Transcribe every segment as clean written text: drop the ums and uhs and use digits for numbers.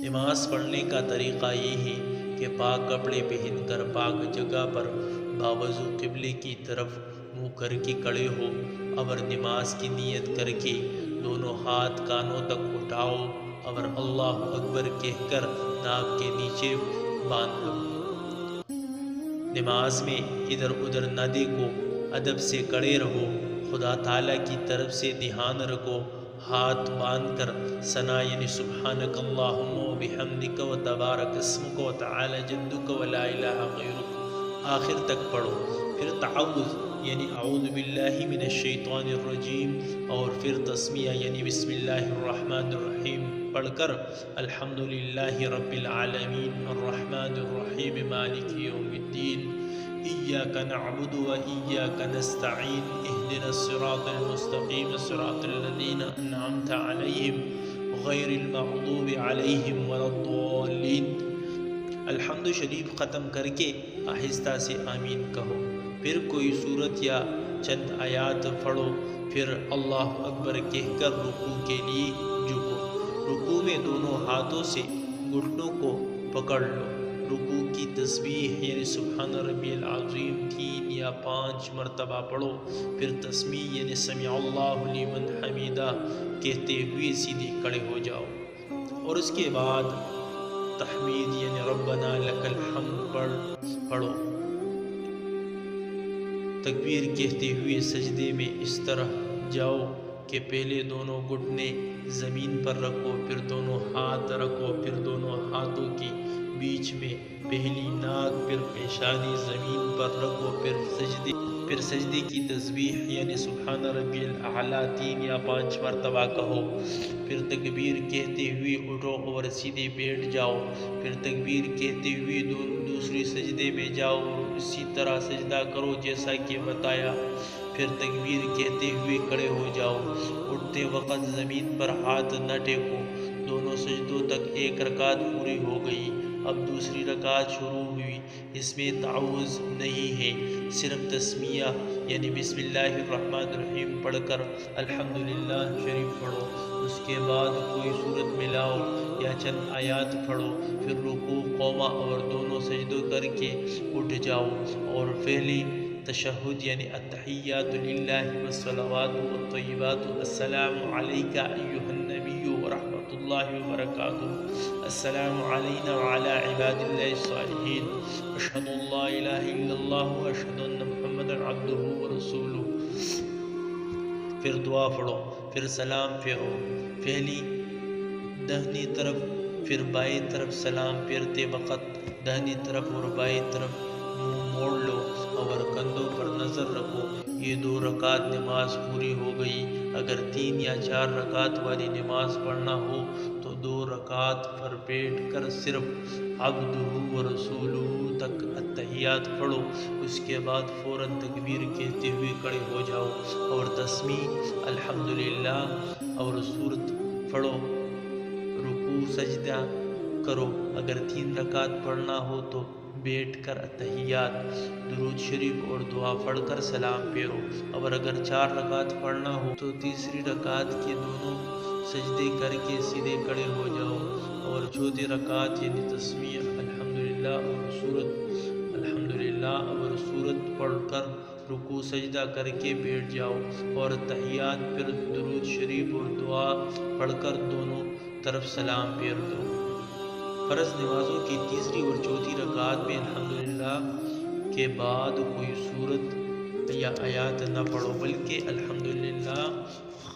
نماز پڑھنے کا طریقہ یہ ہے کہ پاک کپڑے پہن کر پاک جگہ پر باوضو قبلے کی طرف منہ کر کے کھڑے ہو اور نماز کی نیت کر کے دونوں ہاتھ کانوں تک اٹھاؤ اور اللہ اکبر کہہ کر ناک کے نیچے باندھ لو۔ نماز میں ادھر ادھر نہ دیکھو، ادب سے کھڑے رہو، خدا تعالیٰ کی طرف سے دھیان رکھو، ہاتھ باندھ کر ثنا یعنی سبحانک اللہم و بحمدک و تبارک اسمک و تعالی جدک و لا الہ غیرک آخر تک پڑھو۔ پھر تعوذ یعنی اعوذ باللہ من الشیطان الرجیم اور پھر تسمیہ یعنی بسم اللہ الرحمن الرحیم پڑھ کر الحمدللہ رب العالمین الرحمن الرحیم مالک یوم الدین إياك نعبد وإياك نستعين اهدنا الصراط المستقيم صراط الذين أنعمت عليهم غير المغضوب عليهم ولا الضالين۔ الحمد شریف ختم کر کے آہستہ سے آمین کہو، پھر کوئی سورت یا چند آیات پڑھو، پھر اللہ اکبر کہہ کر رکوع کے لیے جھکو۔ رکوع میں دونوں ہاتھوں سے گھٹنوں کو پکڑ لو۔ رکوع کی تسبیح یعنی سبحان ربی العظیم 3 یا 5 مرتبہ پڑھو، پھر تسمیح یعنی سمع اللہ لمن حمیدہ کہتے ہوئے سیدھے کھڑے ہو جاؤ، اور اس کے بعد تحمید یعنی ربنا لک الحمد پڑھو۔ تکبیر کہتے ہوئے سجدے میں اس طرح جاؤ کہ پہلے دونوں گھٹنے زمین پر رکھو، پھر دونوں ہاتھ رکھو، پھر دونوں ہاتھوں کے بیچ میں پہلی ناک، پھر پیشانی زمین پر رکھو، پھر سجدے کی تسبیح یعنی سبحان ربی الاعلیٰ 3 یا 5 مرتبہ کہو، پھر تکبیر کہتے ہوئے اٹھو اور سیدھے بیٹھ جاؤ، پھر تکبیر کہتے ہوئے دوسری سجدے میں جاؤ اور اسی طرح سجدہ کرو جیسا کہ بتایا، پھر تکبیر کہتے ہوئے کھڑے ہو جاؤ۔ اٹھتے وقت زمین پر ہاتھ نہ ٹیکو۔ دونوں سجدوں تک ایک رکعت پوری ہو گئی، اب دوسری رکعت شروع ہوئی، اس میں تعوذ نہیں ہے، صرف تسمیہ یعنی بسم اللہ الرحمن الرحیم پڑھ کر الحمدللہ شریف پڑھو، اس کے بعد کوئی سورت ملاؤ یا چند آیات پڑھو، پھر رکوع قوما اور دونوں سجدوں کر کے اٹھ جاؤ اور پہلی تشہد یعنی التحیات للہ والصلوات والطیبات السلام علیک ایہا النبی ورحمۃ اللہ وبرکاتہ، السلام علینا وعلی عباد اللہ الصالحین، اشہد ان لا الہ الا اللہ واشہد ان محمدا عبدہ ورسولہ۔ پھر دعا پڑھو، پھر سلام پھیرو، پہلی دہنی طرف پھر بائیں طرف سلام پھیرتے وقت دہنی طرف اور بائیں طرف منہ موڑ لو اور کندھوں پر نظر رکھو۔ یہ 2 رکعت نماز پوری ہو گئی۔ اگر 3 یا 4 رکعت والی نماز پڑھنا ہو تو 2 رکعت پر بیٹھ کر صرف عبدہ ورسولہ تک التحیات پڑھو، اس کے بعد فوراً تکبیر کہتے ہوئے کھڑے ہو جاؤ اور تسمیح الحمدللہ اور سورت پڑھو، رکوع سجدہ کرو۔ اگر 3 رکعت پڑھنا ہو تو بیٹھ کر التحیات، درود شریف اور دعا پڑھ کر سلام پھیرو، اور اگر 4 رکعت پڑھنا ہو تو تیسری رکعت کے دونوں سجدے کر کے سیدھے کھڑے ہو جاؤ، اور چوتھی رکعت یعنی تسمیہ الحمدللہ اور سورت پڑھ کر رکوع سجدہ کر کے بیٹھ جاؤ اور تحیات، پھر درود شریف اور دعا پڑھ کر دونوں طرف سلام پھیر دو۔ فرض نمازوں کی تیسری اور چوتھی رکعت میں الحمدللہ کے بعد کوئی سورت یا آیات نہ پڑھو، بلکہ الحمدللہ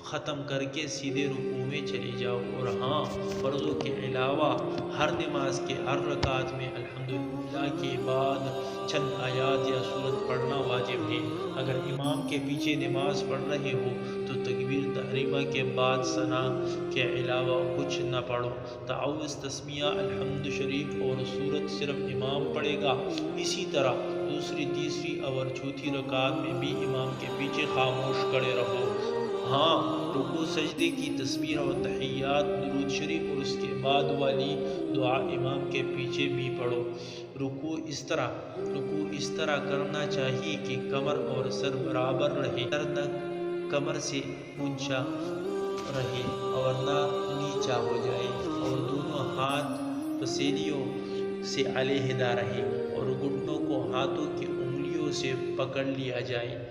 ختم کر کے سیدھے رکوع میں چلے جاؤ۔ اور ہاں، فرضوں کے علاوہ ہر نماز کے ہر رکعت میں الحمدللہ کے بعد چند آیات یا سورت پڑھنا واجب ہے۔ اگر امام کے پیچھے نماز پڑھ رہے ہو تو تکبیر تحریمہ کے بعد ثنا کے علاوہ کچھ نہ پڑھو۔ تعوذ، تسمیہ، الحمد شریف اور سورت صرف امام پڑھے گا۔ اسی طرح دوسری، تیسری اور چوتھی رکعت میں بھی امام کے پیچھے خاموش کھڑے رہو۔ ہاں، رکوع سجدے کی تسبیح اور تحیات، درود شریف اور اس کے بعد والی دعا امام کے پیچھے بھی پڑھو۔ رکوع اس طرح کرنا چاہیے کہ کمر اور سر برابر رہے، سر نہ کمر سے اونچا رہے اور نہ نیچا ہو جائے، اور دونوں ہاتھ پسینیوں سے علیحدہ رہے اور گھٹنوں کو ہاتھوں کی انگلیوں سے پکڑ لیا جائے۔